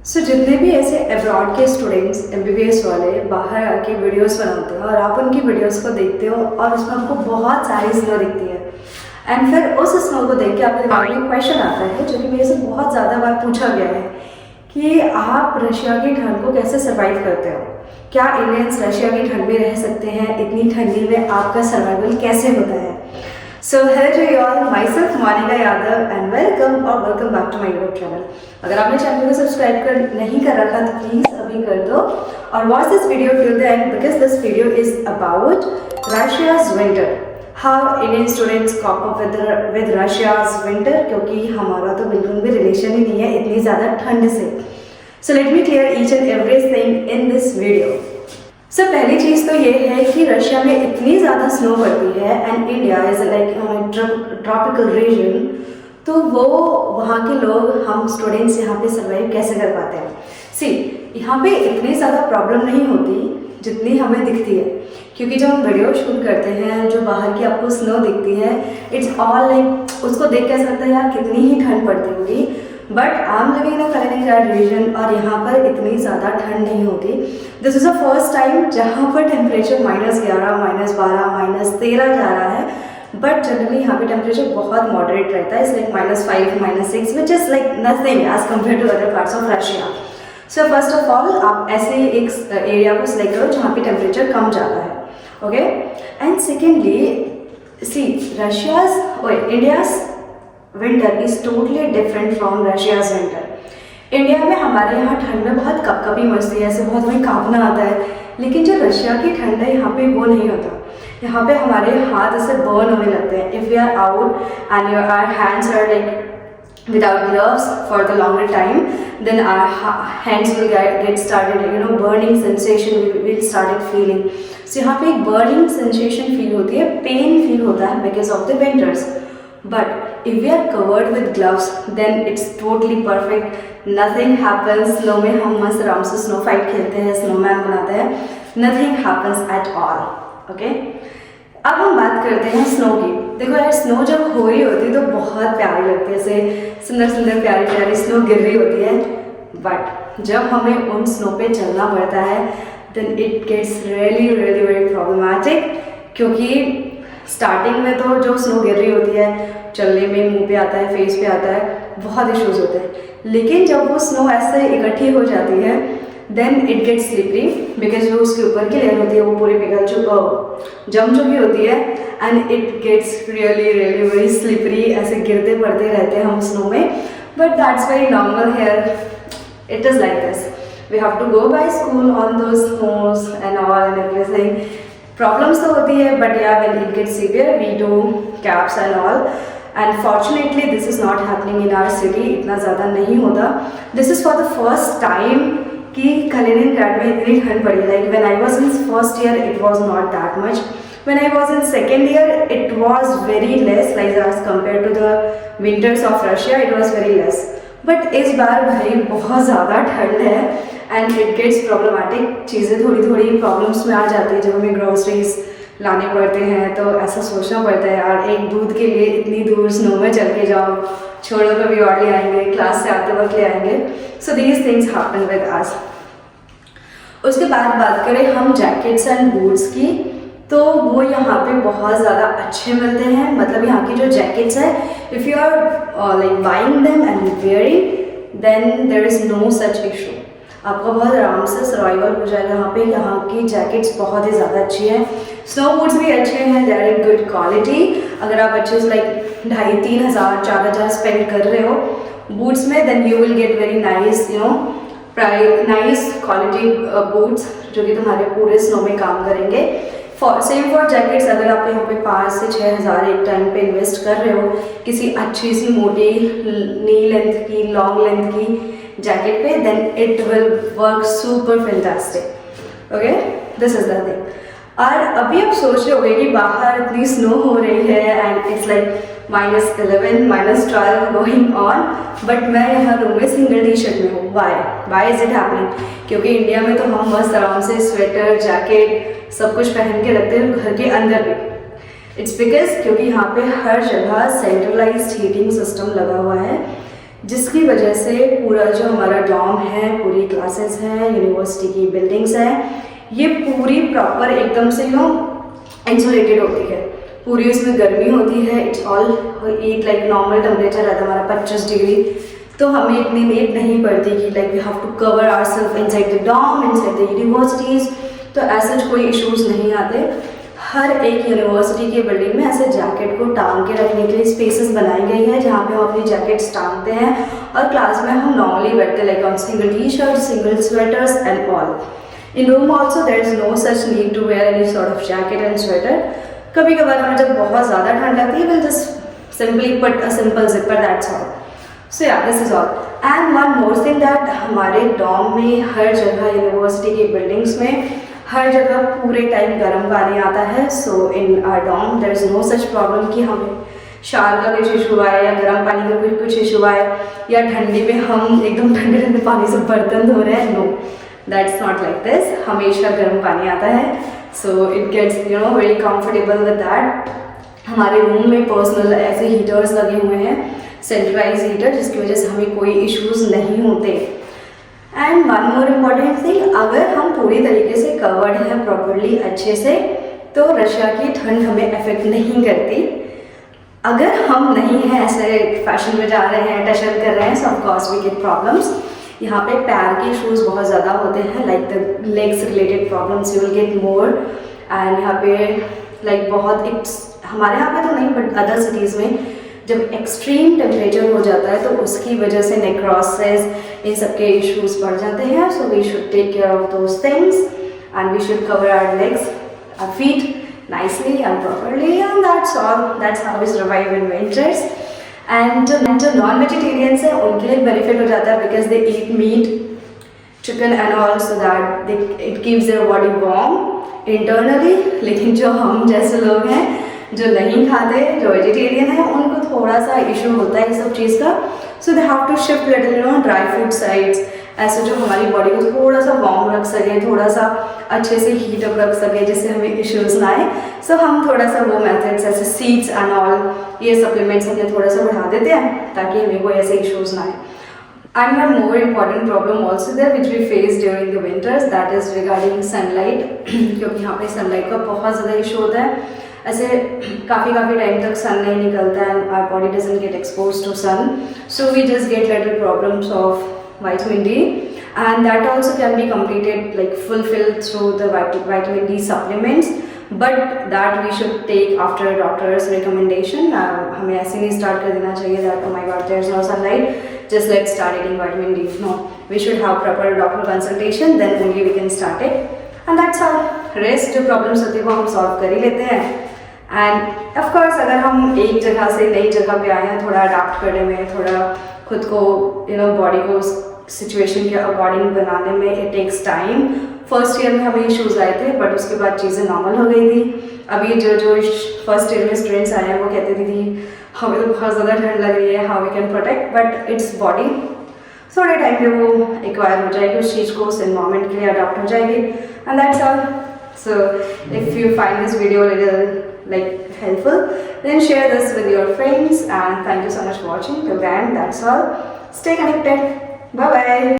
जितने भी ऐसे अब्रॉड के स्टूडेंट्स एमबीबीएस वाले बाहर आके वीडियोस बनाते हो और आप उनकी वीडियोस को देखते हो और उसमें आपको बहुत सारी स्नो दिखती है एंड फिर उस स्नो को देख के आपके दिमाग में क्वेश्चन आता है जो कि मेरे से बहुत ज़्यादा बार पूछा गया है कि आप रशिया की ठंड को कैसे सर्वाइव करते हो। क्या इंडियंस रशिया की ठंड में रह सकते हैं? इतनी ठंडी में आपका सर्वाइवल कैसे होता है? So hello to you all, myself Monika Yadav and welcome back to my YouTube channel. अगर आपने चैनल को सब्सक्राइब नहीं कर रखा तो प्लीज़ अभी कर दो और watch this video till the end because this video is about Russia's winter, how Indian students cope up with Russia's winter, क्योंकि हमारा तो बिल्कुल भी रिलेशन ही नहीं है इतनी ज़्यादा ठंड से। So let me clear each and everything in this video. पहली चीज़ तो ये है कि रशिया में इतनी ज़्यादा स्नो पड़ती है and India is like tropical region, तो वो वहाँ के लोग, हम स्टूडेंट्स यहाँ पे सर्वाइव कैसे कर पाते हैं। यहाँ पे इतनी ज़्यादा प्रॉब्लम नहीं होती जितनी हमें दिखती है, क्योंकि जब हम वीडियो शूट करते हैं जो बाहर की आपको स्नो दिखती है, इट्स ऑल लाइक उसको देख के ऐसा लगता है यार कितनी ही ठंड पड़ती होगी, but I am living in a Kaliningrad region और यहाँ पर इतनी ज़्यादा ठंड नहीं होती। This is the first time जहाँ पर टेम्परेचर -11, -12, -13 जा रहा है, बट जनरली यहाँ पे टेम्परेचर बहुत मॉडरेट रहता है, it's like -5, -6 which is like nothing as compare to other parts of Russia. So first of all आप ऐसे एक एरिया को सिलेक्ट करो जहाँ पे टेम्परेचर कम जाता है, okay. And secondly see India's winter is totally different from Russia's winter. India में हमारे यहाँ ठंड में बहुत कपकपी मचती है, ऐसे बहुत हमें कांपना आता है, लेकिन जो रशिया की ठंड है यहाँ पे वो नहीं होता। यहाँ पे हमारे हाथ ऐसे बर्न होने लगते हैं if we are out and our hands are like without gloves for the longer time, then our hands will get started burning sensation will started feeling. So यहाँ पे एक burning sensation feel होती है, pain feel होता है because of the winters. But if we are covered with gloves, then it's totally perfect. Nothing happens. Snow में हम मस्त आराम से snow fight खेलते हैं, snowman बनाते हैं. Nothing happens at all. Okay? अब हम बात करते हैं स्नो की। देखो यार, स्नो जब हो रही होती है तो बहुत प्यारी लगती है, ऐसे सुंदर सुंदर प्यारी प्यारी स्नो गिर रही होती है, बट जब हमें उन स्नो पे चलना पड़ता है then it gets really really very problematic, क्योंकि स्टार्टिंग में तो जो स्नो गिर रही होती है चलने में, मुंह पे आता है, फेस पे आता है, बहुत इश्यूज होते हैं, लेकिन जब वो स्नो ऐसे इकट्ठी हो जाती है then it gets slippery, because जो उसके ऊपर की लेयर होती है वो पूरी जम चुकी होती है and it gets really really very slippery, ऐसे गिरते पड़ते रहते हैं हम स्नो में, but that's very normal here, it is like this. We have to go by school on those snows and all and everything. Problems तो होती है, but yeah when it gets severe we do caps and all, and fortunately this is not happening in our city, इतना ज़्यादा नहीं होता। This is for the first time कि Kaliningrad में इतनी ठंड पड़ी। Like when I was in first year it was not that much, when I was in second year it was very less, like as compare to the winters of Russia it was very less, but इस बार भाई बहुत ज़्यादा ठंड है and it gets problematic. चीज़ें थोड़ी थोड़ी प्रॉब्लम्स में आ जाती है, जब हमें ग्रोसरीज लाने पड़ते हैं तो ऐसा सोचना पड़ता है यार, एक दूध के लिए इतनी दूर स्नो में चल के जाओ, छोड़ो कभी और ले आएंगे, क्लास से आते वक्त ले आएंगे। So these things happen with us. उसके बाद बात करें हम जैकेट्स एंड बूट्स की, तो वो यहाँ पे बहुत ज़्यादा अच्छे मिलते हैं। मतलब यहाँ की जो जैकेट्स है, if you are like buying them and wearing then there is no such issue, आपका बहुत आराम से सर्वाइवल हो जाएगा यहाँ पे। यहाँ की जैकेट्स बहुत ही ज़्यादा अच्छी हैं, स्नो बूट्स भी अच्छे हैं, they are in good quality. अगर आप अच्छे से लाइक 2,500-3,000 4,000 स्पेंड कर रहे हो बूट्स में, then you will get very nice nice quality boots जो कि तुम्हारे पूरे स्नो में काम करेंगे। सेम फॉर जैकेट्स, अगर आप यहाँ पे 5 से 6 हज़ार एक टाइम पे इन्वेस्ट कर रहे हो किसी अच्छी सी मोटी नी लेंथ की, लॉन्ग लेंथ की जैकेट पे, then it will work super fantastic. Okay, this is the thing. और अभी आप सोच रहे होंगे कि बाहर इतनी स्नो हो रही है and it's like -11, -12 going on, but मैं यहाँ रूम में सिंगल टी शर्ट में हूँ। Why is it happening? क्योंकि इंडिया में तो हम बस आराम से स्वेटर, जैकेट सब कुछ पहन के रखते हैं घर के अंदर भी। इट्स बिकॉज क्योंकि यहाँ पे हर जगह सेंट्रलाइज्ड हीटिंग सिस्टम लगा हुआ है, जिसकी वजह से पूरा जो हमारा डॉम है, पूरी क्लासेस हैं, यूनिवर्सिटी की बिल्डिंग्स हैं, ये पूरी प्रॉपर एकदम से इंसुलेटेड होती है। पूरी उसमें गर्मी होती है, इट्स ऑल एक लाइक नॉर्मल टेम्परेचर रहता है हमारा 25 डिग्री। तो हमें इतनी नीड नहीं पड़ती कि like we have to cover ourselves inside the dorm, inside the universities. तो ऐसे कोई इश्यूज नहीं आते। हर एक यूनिवर्सिटी की बिल्डिंग में ऐसे जैकेट को टांग के रखने के लिए स्पेसेस बनाई गई है, जहाँ पे हम अपनी जैकेट्स टांगते हैं। और क्लास में हम नॉर्मली बैठते like on single T shirt, single sweaters and all. In room also there is no such need to wear any sort of jacket and sweater. कभी कभार हमें जब बहुत ज़्यादा ठंड लगती है, will just simply put a simple zipper, that's all. So yeah this is all. And one more thing that हमारे डॉम में हर जगह, यूनिवर्सिटी की बिल्डिंग्स में हर जगह पूरे टाइम गर्म पानी आता है। So in our dorm there is no such problem कि हमें शावर का कुछ इशू आए या गर्म पानी का कुछ इशू आए, या ठंडी में हम एकदम ठंडे ठंडे पानी से बर्तन धो रहे हैं। No, that's not like this. हमेशा गर्म पानी आता है। So it gets very comfortable with that. हमारे रूम में पर्सनल ऐसे हीटर्स लगे हुए हैं, सेंट्रलाइज हीटर, जिसकी वजह से हमें कोई इश्यूज नहीं होते। And one more important thing, अगर हम पूरी तरीके से कवर्ड हैं प्रॉपरली अच्छे से, तो रशिया की ठंड हमें अफेक्ट नहीं करती। अगर हम नहीं हैं, ऐसे फैशन में जा रहे हैं, टशन कर रहे हैं, so of course we get problems. यहाँ पे पैर के इशूज़ बहुत ज़्यादा होते हैं, like the legs related problems you will get more. And यहाँ पे लाइक हमारे यहाँ पे तो नहीं, बट अदर सिटीज़ में जब एक्सट्रीम टेम्परेचर हो जाता है तो उसकी वजह से नेक्रोसिस, इन सब के इश्यूज बढ़ जाते हैं। So we should take care of those things and we should cover our legs, our feet nicely and properly, and that's all. That's how we survive in winters. And जो non vegetarians हैं उनके लिए benefit हो जाता है, because they eat meat, chicken and all, so that it keeps their body warm internally. लेकिन जो हम जैसे लोग हैं जो नहीं खाते, जो वेजिटेरियन है, उनको थोड़ा सा इशू होता है इस सब चीज़ का। So they have to shift little dry fruit sides, ऐसे जो हमारी बॉडी को थोड़ा सा वार्म रख सके, थोड़ा सा अच्छे से हीट अप रख सके, जिससे हमें इश्यूज ना आए। सो हम थोड़ा सा वो मेथड्स ऐसे सीड्स एंड ऑल, ये सप्लीमेंट्स हमने थोड़ा सा बढ़ा देते हैं ताकि हमें कोई ऐसे इश्यूज ना आए। And one more important problem also there which we face during the winters, that is regarding sunlight क्योंकि यहाँ पे sunlight का बहुत ज़्यादा इशू होता है। ऐसे काफ़ी टाइम तक सन नहीं निकलता है, our body doesn't get exposed to sun, so we just get little problems of vitamin D, and that also can be completed like fulfilled through the vitamin D supplements, but that we should take after doctor's recommendation. हमें ऐसे नहीं start कर देना चाहिए that oh my god there's no sunlight, just let's start eating vitamin D. No, we should have proper doctor consultation, then only we can start it, and that's how rest जो problems होती है वो हम solve कर ही लेते हैं। End of course अगर हम एक जगह से नई जगह पे आए हैं, थोड़ा अडाप्ट करने में, थोड़ा खुद को बॉडी को सिचुएशन के अकॉर्डिंग बनाने में it takes time. First year में हमें इश्यूज आए थे, बट उसके बाद चीज़ें नॉर्मल हो गई थी। अभी जो फर्स्ट ईयर में स्टूडेंट्स आए हैं वो कहते थे हमें तो बहुत ज़्यादा ठंड लग रही है, how we can protect, but it's body थोड़े टाइम पे वो एक्वायर हो जाएगी उस चीज़ को, उस एनवायरमेंट के लिए अडाप्ट हो जाएगी, and that's all. So if you find this video a little like helpful, then share this with your friends, and thank you so much for watching. Till then, that's all. Stay connected. Bye bye.